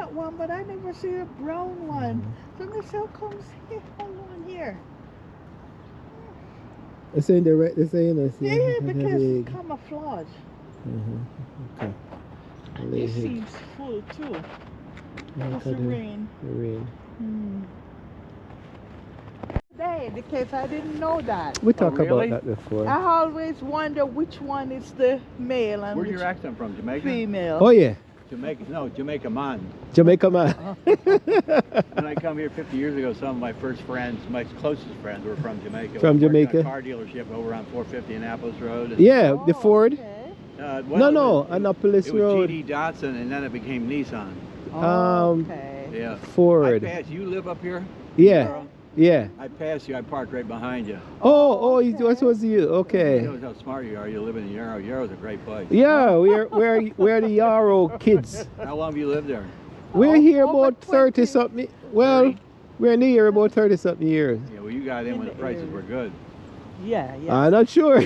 that one, but I never see a brown one. So myself comes here, one here. It's saying the right, they're saying this. Yeah, because camouflage. Okay. It seems full too. That's the rain. The rain. Today, because I didn't know that. We talked really? about that before. I always wonder which one is the male and Where's which your accent from? Jamaica? female. Oh yeah, Jamaica. No, Jamaica man. Jamaica man. When I come here 50 years ago, some of my first friends, my closest friends, were from Jamaica. From We worked Jamaica? in a car dealership over on 450 Annapolis Road. And, Yeah, the Oh, Ford. okay. No, Annapolis It was Road. GD Dotson, and then it became Nissan. Okay. Yeah. Ford. I passed. You live up here? Yeah, Carl? yeah. I passed you. I parked right behind you. Oh, okay. it was you. It Okay. shows how smart you are. You live in Yarrow. Yarrow's a great place. Yeah, we're the Yarrow kids. How long have you lived there? We're here Over about 30 20. something. Well, 30? we're in here about 30 something years. Yeah, well, you got in In when the the prices area. were good. Yeah, yeah. I'm not sure.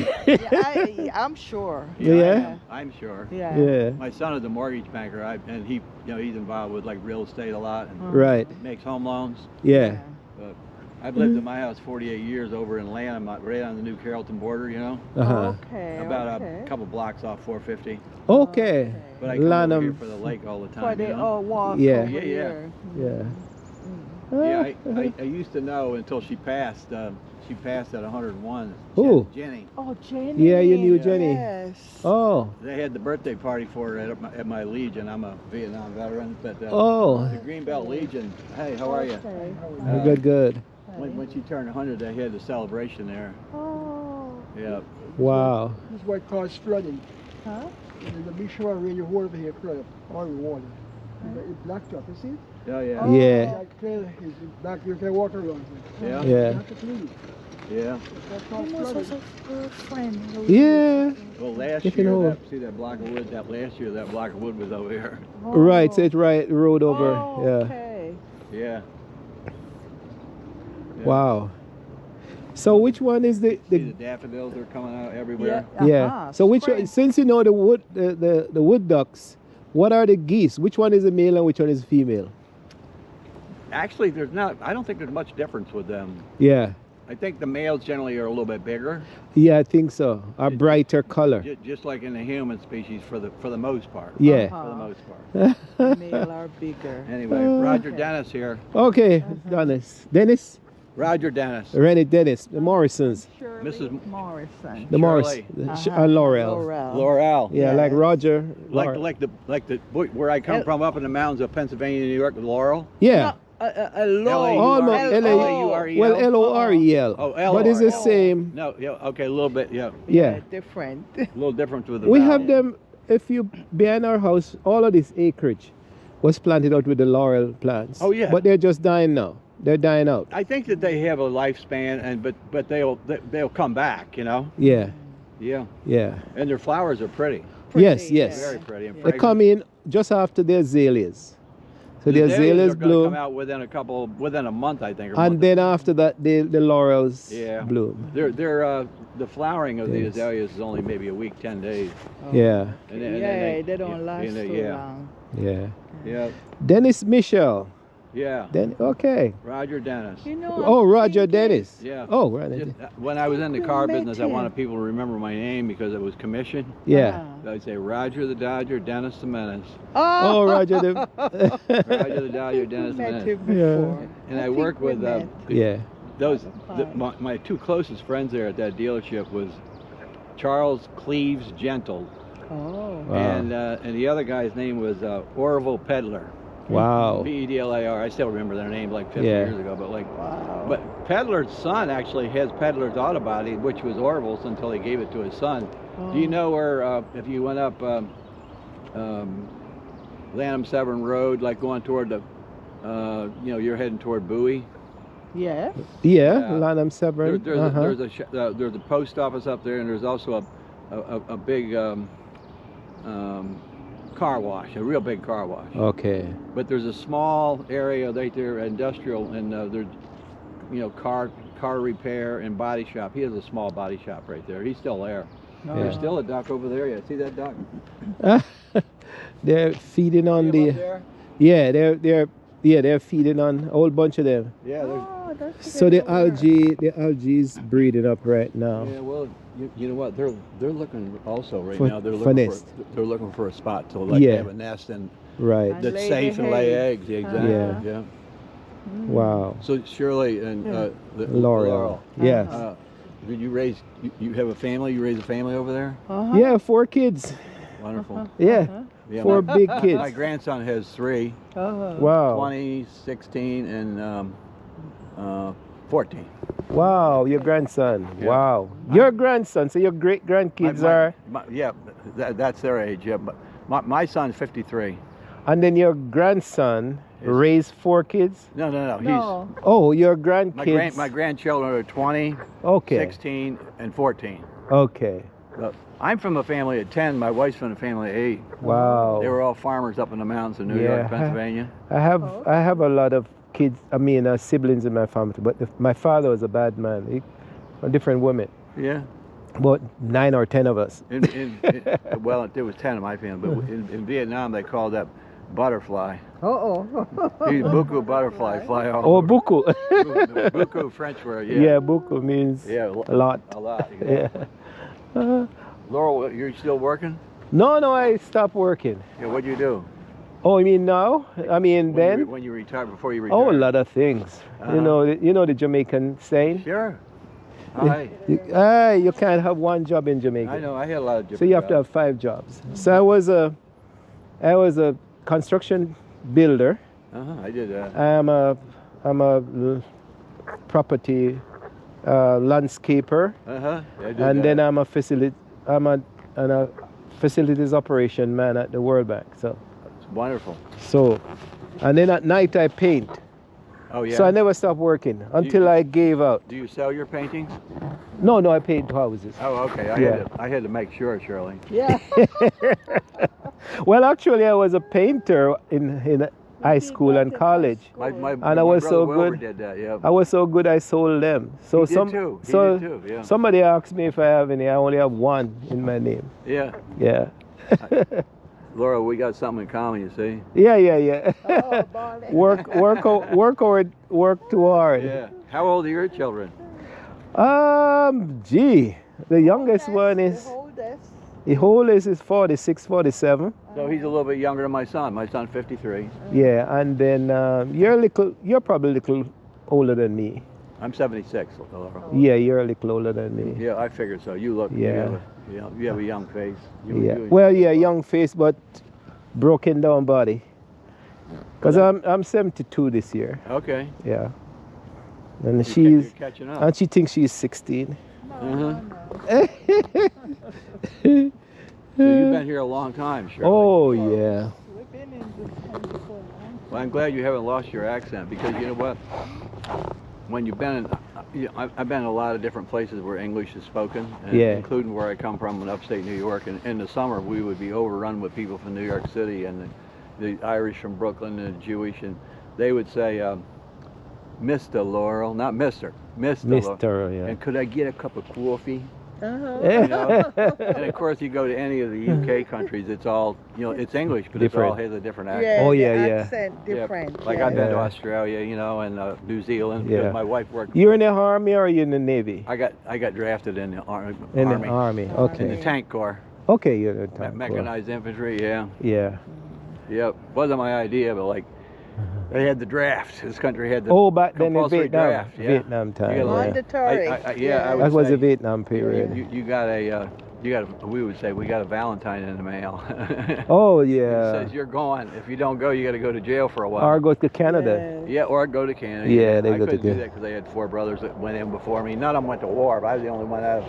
I'm sure. Yeah? I'm sure. Yeah. Yeah. My son is a mortgage banker, and he, he's involved with like real estate a lot and Right. makes home loans. Yeah. But I've lived in my house 48 years over in Lanham, right on the New Carrollton border. Uh-huh. Okay. About okay. a couple blocks off 450. Okay. But I come over Lanham. here for the lake all the For time. they all walk Yeah. over Yeah, yeah. here. Yeah. Yeah, I used to know until she passed. She passed at 101. Who? Jenny. Oh, Jenny. Yeah, you knew Jenny. Yes. Oh. They had the birthday party for her at my Legion. I'm a Vietnam veteran, but Oh. the Greenbelt Legion. Hey, how are you? Okay. Good, good. When she turned 100, they had the celebration there. Oh. Yeah. Wow. This is what caused flooding. Huh? And the big shower rain, the whole over here flooded, all the water. It blocked up, you see? Oh yeah. Oh. Yeah. Like clear, it's back, you can walk around. Yeah. Yeah. You have to clean it. Yeah. That's what He caused was flooding. a good friend. Yeah. Well, last If you year, know. see that block of wood. That last year, that block of wood was over here. Oh. Right, so it's right road over. Oh, Yeah. Okay. Yeah. Yeah. Wow. So which one is See the the daffodils are coming out everywhere. yeah. Uh-huh. So which Spring. one, since you know the wood ducks, what are the geese? Which one is the male and which one is female? Actually, there's not. I don't think there's much difference with them. Yeah. I think the males generally are a little bit bigger, Yeah, I think so. A brighter color. just like in the human species for the most part. Yeah. For the Uh-huh. most part. Male are bigger. Anyway, Roger Dennis here. Okay, Dennis. Roger Dennis. Rennie Dennis, the Morrisons. Shirley Mrs. Morrison. The Morris. Shirley. Laurel. Laurel. Yeah, like Yes. Roger. Like the where I come from up in the mountains of Pennsylvania, New York, Laurel. Yeah. Low. Almost L-A-U-R-E-L. Well, L-O-R-E-L. Oh, L. But it's the same. No, yeah, okay, a little bit, yeah, Yeah. Different. a little different with the. We vowel. have them, if you, behind our house, all of this acreage was planted out with the laurel plants. Oh, yeah. But they're just dying now. They're dying out. I think that they have a lifespan, but they'll come back, Yeah, Yeah, yeah. and their flowers are pretty, Yes, Pretty, yes. very pretty. And They fragrant. come in just after the azaleas. So the azaleas azaleas are gonna bloom, come out within a month, I think. Or and month. then after that, the laurels Yeah. bloom. The flowering of the Yes. azaleas is only maybe a week, 10 days. Yeah, And then They don't last and so yeah. long. yeah. Yeah, Dennis Michelle. yeah. Then okay. Roger Dennis. You know, Oh, I'm Roger thinking- Dennis. Yeah. Oh, right. Just, when I was in the car met business, I him. wanted people to remember my name because it was commission. Yeah. I'd say Roger the Dodger, Dennis the Menace. Oh, Roger the. Roger the Dodger, Dennis the Met Menace. him before. And I think worked we with met. Yeah. my two closest friends there at that dealership was Charles Cleves Gentle, Oh. Wow. and the other guy's name was Orville Pedlar. Wow. Pedlar. I still remember their names like 50 Yeah. years ago, Wow. but Pedlar's son actually has Pedlar's auto body, which was Orville's until he gave it to his son. Do you know where if you went up Lanham Severn Road, like going toward the you're heading toward Bowie? Yes. Yeah, Yeah. Lanham Severn. There's a post office up there, and there's also a big car wash, a real big car wash. Okay. But there's a small area right there, industrial, and there's car repair and body shop. He has a small body shop right there. He's still there. No. There's still a duck over there. Yeah, see that duck? They're feeding on See him the. up there? Yeah, they're feeding on a whole bunch of them. Yeah, there's, Oh, that's So the good to know. algae is breeding up right now. yeah. Well, you know what? They're looking also right For- now. They're for looking nest. they're looking for a spot to like Yeah. have a nest and Right. And that's lay safe the and lay eggs. eggs. Yeah, exactly. Yeah. Yeah. Wow. So Shirley and Laurel. Yes. Did you raise? You have a family? You raise a family over there? Uh-huh. Yeah, 4 kids. Wonderful. Yeah. Yeah, 4 big My kids. grandson has 3, Uh-huh. Wow. 20, 16, and 14. Wow, your grandson. Yeah. Wow. Your grandson, so your great grandkids are, Yeah, that's their age. Yeah, but my son's 53. and then your grandson Is- raised 4 kids? No. No. Oh, your He's grandkids. my grandchildren are 20, Okay. 16, and 14. Okay. But I'm from a family of 10. My wife's from a family of 8. Wow. They were all farmers up in the mountains of New Yeah. York, Pennsylvania. I have Oh. a lot of kids, siblings in my family, but my father was a bad man. A different woman. Yeah. About 9 or 10 of us. Well, there was 10 in my family, but in Vietnam they called that butterfly. Uh-oh. He's buku butterfly, fly all Oh, over. buku. Buku French word, Yeah, yeah. buku means Yeah, a lot. A lot. Yeah. Laurel, you're still working? No, I stopped working. Yeah, what'd you do? Oh, you mean now? I mean then? When you retired, before you retired? Oh, a lot of things. Uh-huh. You know the Jamaican saying? Sure. Hi. You can't have one job in Jamaica. I know, I had a lot of different So you have to jobs. have 5 jobs. So I was a construction builder. I did that. I'm a property landscaper, I did and that. then I'm a facilities operation man at the World Bank. It's wonderful. And then at night I paint. Oh, yeah? So I never stopped working until I gave out. Do you sell your paintings? No, I paint houses. Oh, okay. Yeah. I had to make sure, Shirley. Yeah. Well, actually, I was a painter in high school and college. My was brother so Wilbur good. did that, yeah. I was so good I sold them. So He did too. He so did too, yeah. somebody asked me if I have any. I only have 1 in my name. Yeah. Yeah. Laura, we got something in common, you see? Yeah. Oh, Barney. work too hard. Yeah. How old are your children? Gee, the youngest one is the oldest is 46, 47. So he's a little bit younger than my son. My son's 53. Yeah, and then you're probably a little older than me. I'm 76, Laura. Yeah, you're a little older than me. Yeah, I figured so. You look, Yeah. you have a young face. Yeah. Well, yeah, young face, but broken down body. Because I'm 72 this year. Okay. Yeah. And You're she's catching up. and she thinks she's 16. So you've been here a long time, Shirley. Oh yeah. We've been in this country for a long time. Well, I'm glad you haven't lost your accent because you know what? When you've been I've been in a lot of different places where English is spoken, and Yeah. including where I come from in upstate New York. And in the summer, we would be overrun with people from New York City and the Irish from Brooklyn and the Jewish, and they would say, Mr. Laurel, not Mr. Mr. Laurel. Mr. Yeah. And could I get a cup of coffee? Uh-huh. You know? And of course, you go to any of the UK countries, it's all, it's English, but it all Different. has a different accent. Yeah, Oh, the yeah, yeah. accent Yeah, different. Like yeah. I've been to Yeah. Australia, and New Zealand Yeah. because my wife worked. You're in the army or you in the navy? I got drafted in the army. In the army. In the Okay. tank corps, Okay, you're in the tank corps. mechanized infantry. Yeah, Yeah. yep. Wasn't my idea, but like they had the draft. This country had the Oh, back then in compulsory Vietnam. draft. Yeah. Vietnam time. You gotta Yeah. Mandatory. I would That was say the Vietnam period. You got a. We would say we got a Valentine in the mail. Oh It yeah. says you're going. If you don't go, you got to go to jail for a while. Or go to Canada. Yeah, or go to Canada. Yeah, they I go to couldn't do Canada. that because they had 4 brothers that went in before me. None of them went to war, but I was the only one out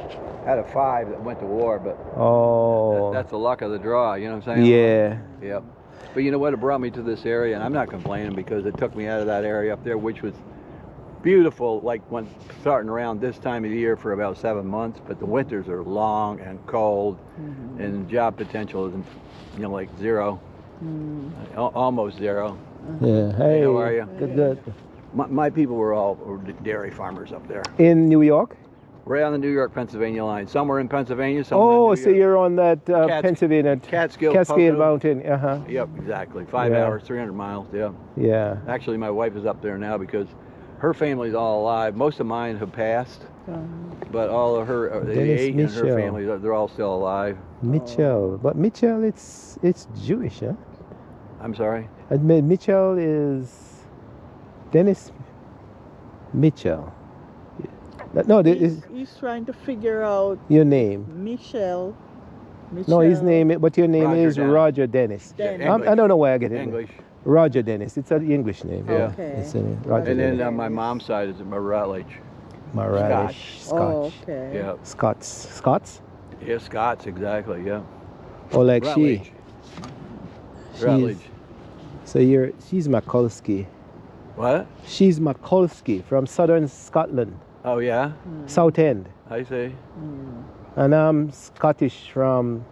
of 5 that went to war. But Oh. that's the luck of the draw. You know what I'm saying? Yeah. Yep. But you know what? It brought me to this area, and I'm not complaining because it took me out of that area up there, which was beautiful. Like when starting around this time of the year for about 7 months, but the winters are long and cold, and job potential is, like 0, almost 0. Yeah. Hey. how are you? Good. My people were all dairy farmers up there. In New York? Right on the New York-Pennsylvania line. Somewhere in Pennsylvania, somewhere Oh, in New so York. you're on that Pennsylvania Catskill Cascade Pocono. Mountain. Uh-huh. Yep, exactly. 5 Yeah. hours, 300 miles. Yeah. Yeah. Actually, my wife is up there now because her family's all alive. Most of mine have passed, but all of her, the Dennis eight in her Mitchell. family, they're all still alive. Mitchell. But Mitchell, it's Jewish, huh? I'm sorry. Mitchell is Dennis Mitchell. No, He's trying to figure out your name. Michelle. No, his name, but your name Roger is Dennis. Roger Dennis. Dennis. I don't know why I get it. English. Roger Dennis. It's an English name. Yeah. Okay. It's Roger And Dennis. then my mom's side is Rutledge. Maralish. Scotch. Oh, okay. Yeah. Scots? Yeah, Scots, exactly. Yeah. Oh, like Rutledge. She's- Rutledge. So she's Mikulski. What? She's Mikulski from southern Scotland, Oh, yeah? South End. I see. And I'm Scottish from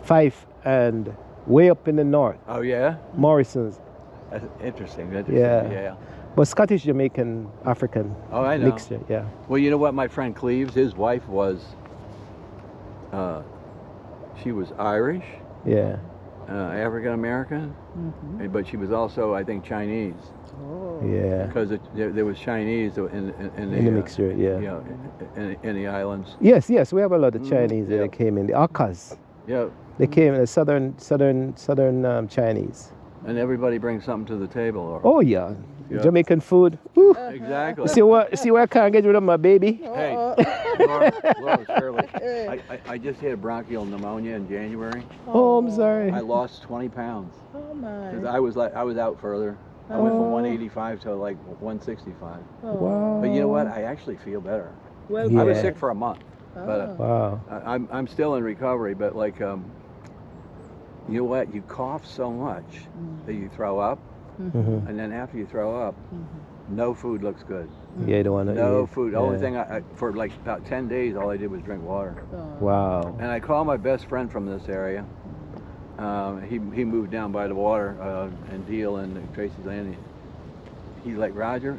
Fife and way up in the north, Oh, yeah? Morrison's. That's interesting. Yeah. But Scottish, Jamaican, African Oh, I know. mixture, yeah. Well, you know what? My friend Cleves, his wife was, she was Irish, Yeah. African American, but she was also, I think, Chinese. Oh. Yeah. Because there was Chinese in In the mixture, yeah. You know, in the islands. Yes, we have a lot of Chinese yeah. that came in. The Akas. Yeah. They came in the southern Chinese. And everybody brings something to the table. Or, Oh yeah. Yeah. Jamaican food. Woo. Exactly. See what I can't get rid of my baby? Hey, Laura Shirley, I just had bronchial pneumonia in January. Oh, I'm sorry. I lost 20 pounds. Oh my. 'Cause I was out further. I went from 185 to like 165. Wow. But you know what? I actually feel better. Well, I was Yeah. sick for a month, but Wow. I'm still in recovery. But like, you know what? You cough so much that you throw up, Mhm. and then after you throw up, no food looks good. Yeah, you don't want to No eat. food. The only Yeah. thing for like about 10 days, all I did was drink water. Wow. And I called my best friend from this area. He moved down by the water, and Deal and Tracy's Landing. He's like, Roger,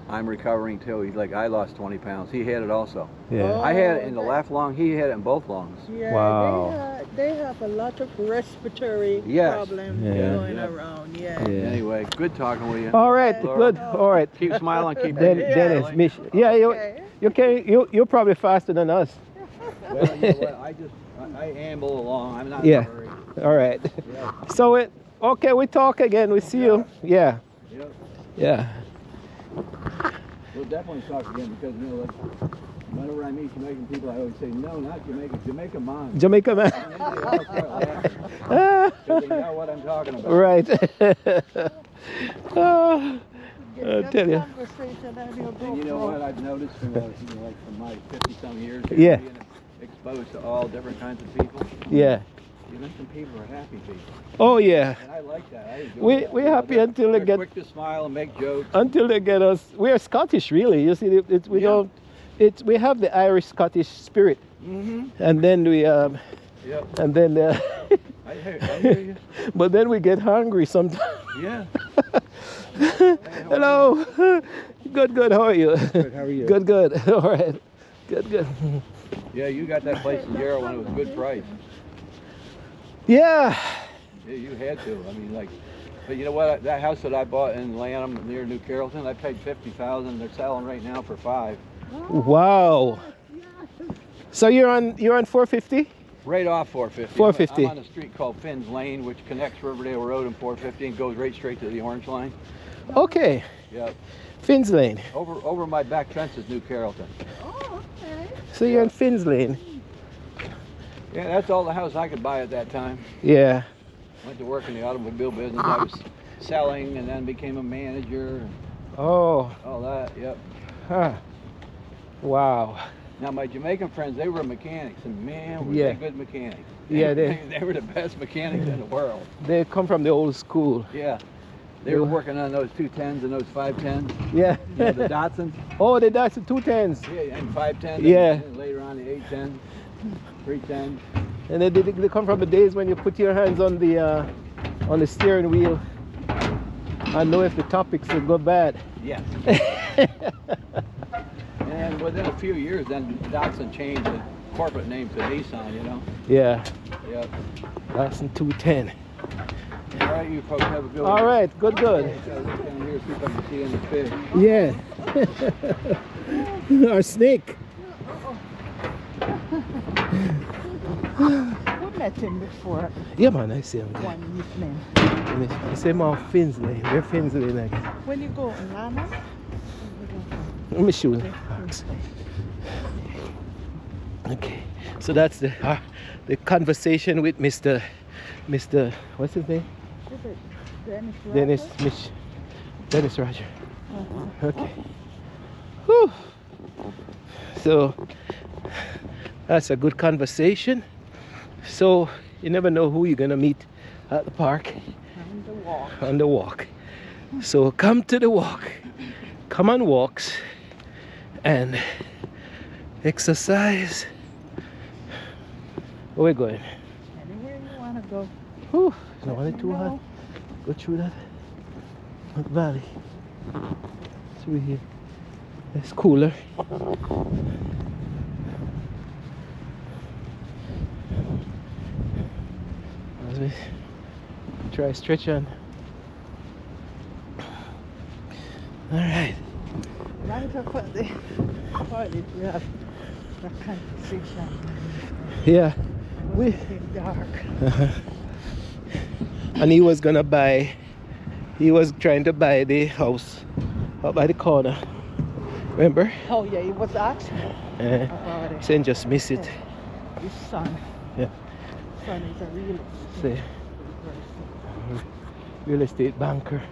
I'm recovering too. He's like, I lost 20 pounds. He had it also. Yeah. I had it in the left lung. He had it in both lungs. Yeah, Wow. they have a lot of respiratory Yes. problems Yeah. going Yeah. around. Yeah. Yeah. Anyway, good talking with you. All right. Laura. Good. All right. Keep smiling. Keep Dennis, yeah, Okay. you're probably faster than us. Well, you know what? I amble along. I'm not Yeah. in a hurry. All right. Yeah. So okay, we talk again. We see you. Yeah. Yep. Yeah. We'll definitely talk again because, you know, like, whenever I meet Jamaican people, I always say, no, not Jamaica, Jamaica mom. Jamaica man. And then they all start laughing Ah, because they know what I'm talking about. right. Ah, Get I'll that tell you. conversation and you'll go And you know from- what I've noticed from, from my 50-some years here, Yeah. being exposed to all different kinds of people, Yeah. Jamaican people are happy people. Oh yeah. And I like that. I enjoy We- that. we're You know, happy they're- until they they're get- quick to smile and make jokes. Until they get us, we are Scottish, really. You see, we Yeah. don't. We have the Irish Scottish spirit, Mm-hmm. and then Yep. I hear you. but then we get hungry sometimes. Yeah. Hello. Good. How are you? Good, how are you? Good. All right. Good. Yeah, you got that place in Jarrow when it was a good price. Yeah. Yeah, you had to. I mean, like, but you know what? That house that I bought in Lanham near New Carrollton, I paid $50,000. They're selling right now for $5,000. Wow. So you're on 450? Right off 450. 450. I'm on a street called Finn's Lane, which connects Riverdale Road and 450 and goes right straight to the Orange Line. Okay. Yep. Finn's Lane. Over my back fence is New Carrollton. Oh, okay. So you're in Finn's Lane. Yeah, that's all the house I could buy at that time. Yeah. Went to work in the automobile business. I was selling and then became a manager and Oh. all that. Yep. Huh. Wow. Now my Jamaican friends, they were mechanics, and man, were Yeah. they good mechanics. Yeah, they were the best mechanics in the world. They come from the old school. Yeah. They were working on those 210s and those 510s. Yeah. You know, the Datsuns. Oh, that's the 210s. Yeah, and 510s. Yeah. And later on the 810, 310. And they come from the days when you put your hands on the steering wheel. I know if the topics will go bad. Yes. And within a few years, then Datsun changed the corporate name to Nissan, you know? Yeah, Yep. that's in 210. All right, you folks have a good All one. right, good. So look down here, see if I can see any fish. Yeah. Our snake. We met him before Yeah, man, I see him. one evening. I see him on Finsley. Where Finsley like? When you go in Lana, Let me show you. Okay, so that's the conversation with Mr. What's his name? is it Dennis Dennis Dennis Roger. Uh-huh. Okay. Whew. So that's a good conversation. So you never know who you're gonna meet at the park On the walk. on the walk. So come to the walk. Come on walks and exercise. Where we going? Anywhere you want to go. Whew. No, Let it me too hot. know. Go through that valley. Through here. It's cooler. As we try stretch on. Alright. Right up at the party, we have a conversation. Yeah. It was getting dark. And he was trying to buy the house up by the corner. Remember? Oh yeah, he was asking about it. Saying just miss it. His son. Yeah. Son is a real Say, real estate banker.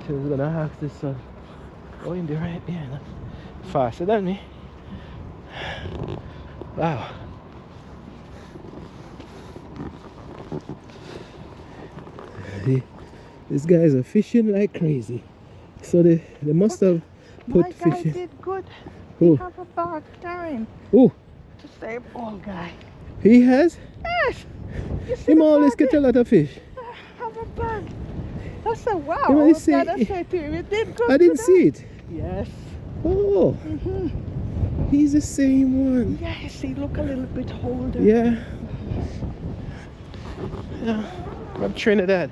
She was gonna ask this son. Oh, in the right there. No? Faster than me. Wow. These guys are fishing like crazy. So they must have put My guy fishing. did good. Who? He have a bag carrying Oh, to save all guy. he has? Yes. You see Him the always bag get a lot of fish. there? Have a bag. I said, wow. You know, I they was say- gonna say to you, you did good. I didn't today. see it. Yes. Oh, hmm he's the same one. Yes, he look a little bit older. Yeah. Yeah. From Trinidad.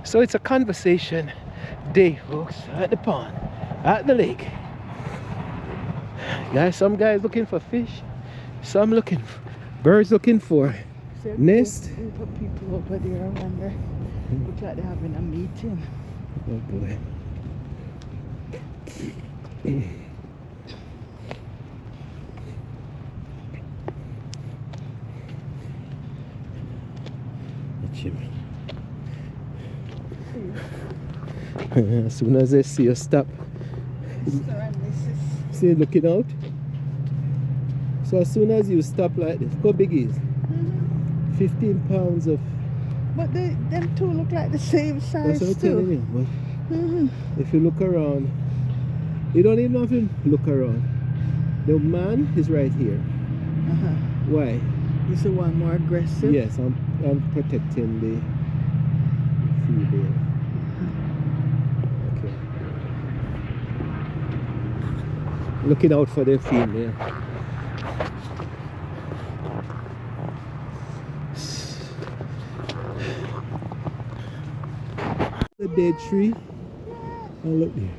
So it's a conversation day, folks, at the pond, at the lake. Guys, some guys looking for fish, some looking for birds looking for See a nest. Group of people over there, I wonder. Look like they're having a meeting. Oh boy. Watch him. As soon as they see you stop, Mr. and Mrs. see looking out. So as soon as you stop like this, how big is? 15 pounds of. But them two look like the same size That's what I'm telling too. you. But hmm if you look around, you don't even have to look around. The man is right here. Uh-huh. Why? Is the one more aggressive? Yes, I'm protecting the female. Okay. Looking out for the female. The dead tree. Oh, look there.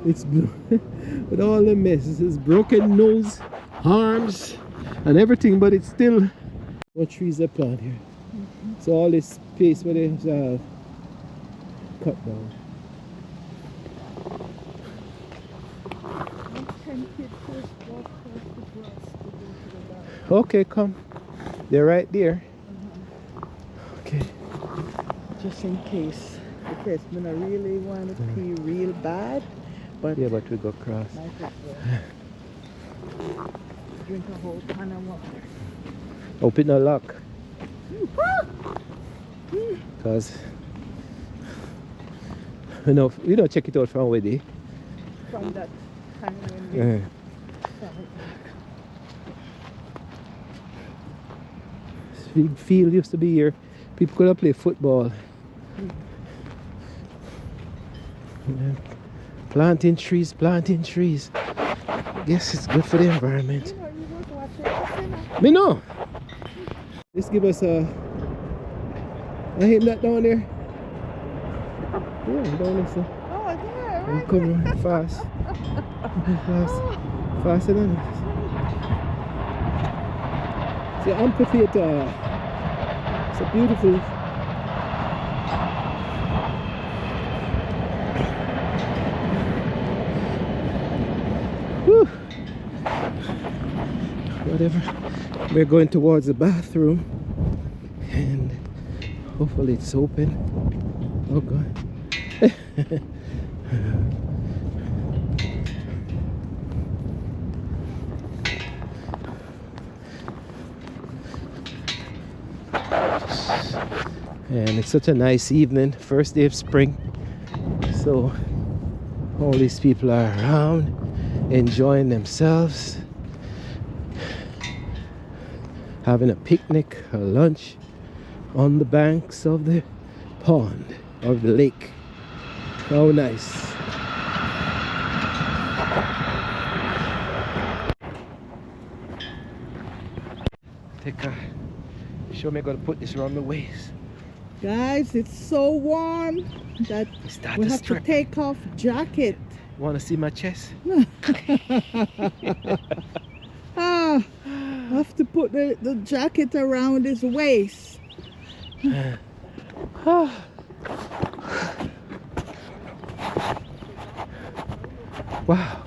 It's with all the messes. It's broken nose, arms, and everything, but it's still. What trees are planted here? So all this space where they have cut down. Okay, come. They're right there. Okay. Just in case. Because I really want to pee real bad. But Yeah, but we go across. might as well drink a whole pan of water. Open the lock. Because we don't check it out from already. From that time when we started. Big field used to be here. People could have played football. Yeah. Planting trees, planting trees. Guess it's good for the environment. You know, you go to watch it. Me know. This give us a. I hit that down there. Yeah, down there. So. Oh, yeah, I'm right. coming fast. Fast. Faster than this. See, amphitheater. It's a beautiful. Whew. Whatever. We're going towards the bathroom, and hopefully it's open. Oh God. And it's such a nice evening, first day of spring. So all these people are around enjoying themselves, having a picnic, a lunch on the banks of the pond, of the lake. How nice. Show me, I gotta put this around my waist. Guys, it's so warm that Start we to have to strip. take off jacket. Wanna see my chest? Ah, have to put the jacket around his waist. Wow.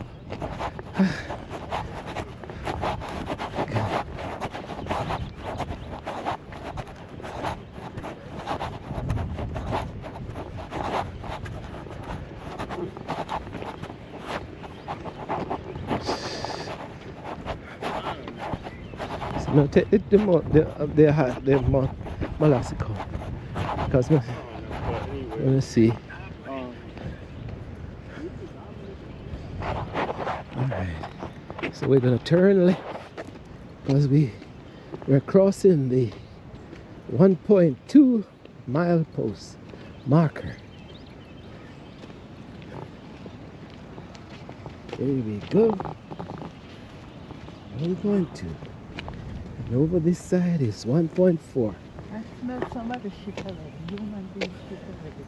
So now take the Molasico, because I want to see. Alright, so we're gonna turn left because we're crossing the 1.2 mile post marker. There we go. 1.2. And over this side is 1.4. I smell somebody shit already. Human being shit already.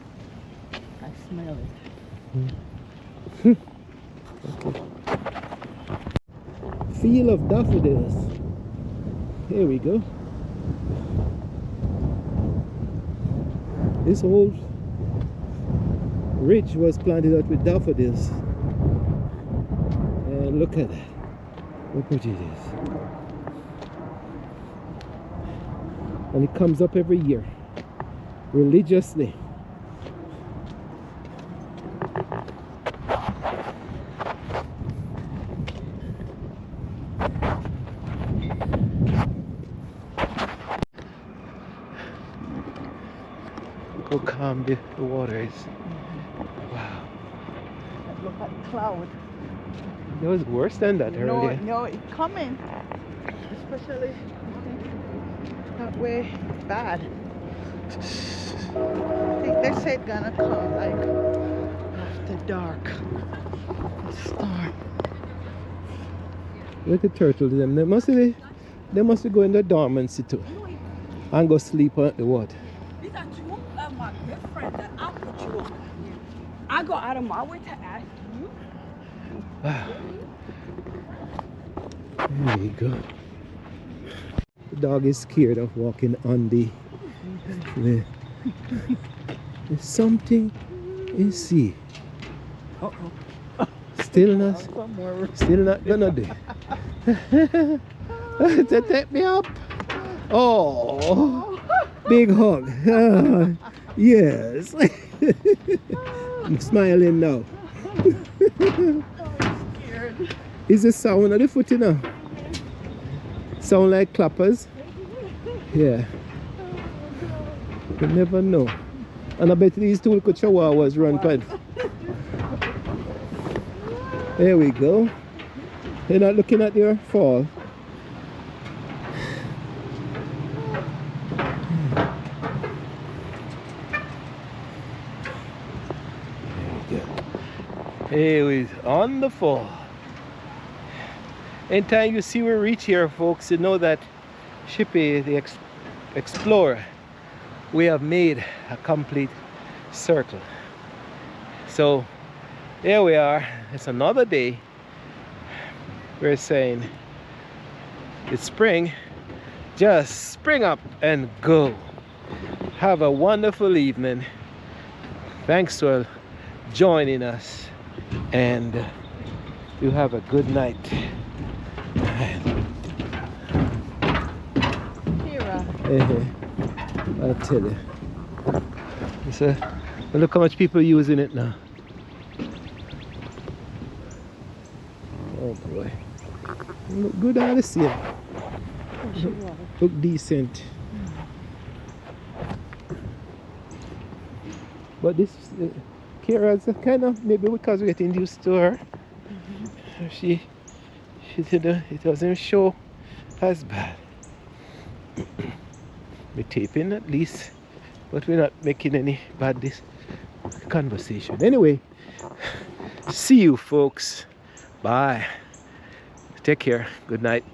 I smell it. Okay. Field of daffodils. Here we go. This whole ridge was planted out with daffodils. And look at that. How pretty it is. And it comes up every year, religiously. Look how calm the water is. Wow. Look at the cloud. It was worse than that earlier. No, it's coming. Especially that way bad. I think they said gonna come like after dark. Storm. Look at the turtles. They must be going into dormancy too. And go sleep on the water. These are two of my good friends that I put you on. I go out of my way to ask you. Wow. There we go. The dog is scared of walking on the there's something in sea. Still not gonna do. To take me up. Oh, big hug. Yes. I'm smiling now. Is the sound of the foot, you know? Sound like clappers? Yeah. You never know. And I bet these two little chihuahuas run past. There we go. They're not looking at your fall. There we go. It was on the fall. Anytime you see we reach here, folks, you know that Shippy, the explorer, we have made a complete circle. So here we are. It's another day. We're saying it's spring. Just spring up and go. Have a wonderful evening. Thanks for joining us, and you have a good night. Kira. I'll tell you. So, look how much people are using it now. Oh boy. Look good all the same. Look decent. But this Kira's kind of, maybe because we're getting used to her, she it doesn't show as bad. We're taping at least, but we're not making any bad conversation. Anyway, see you folks. Bye. Take care. Good night.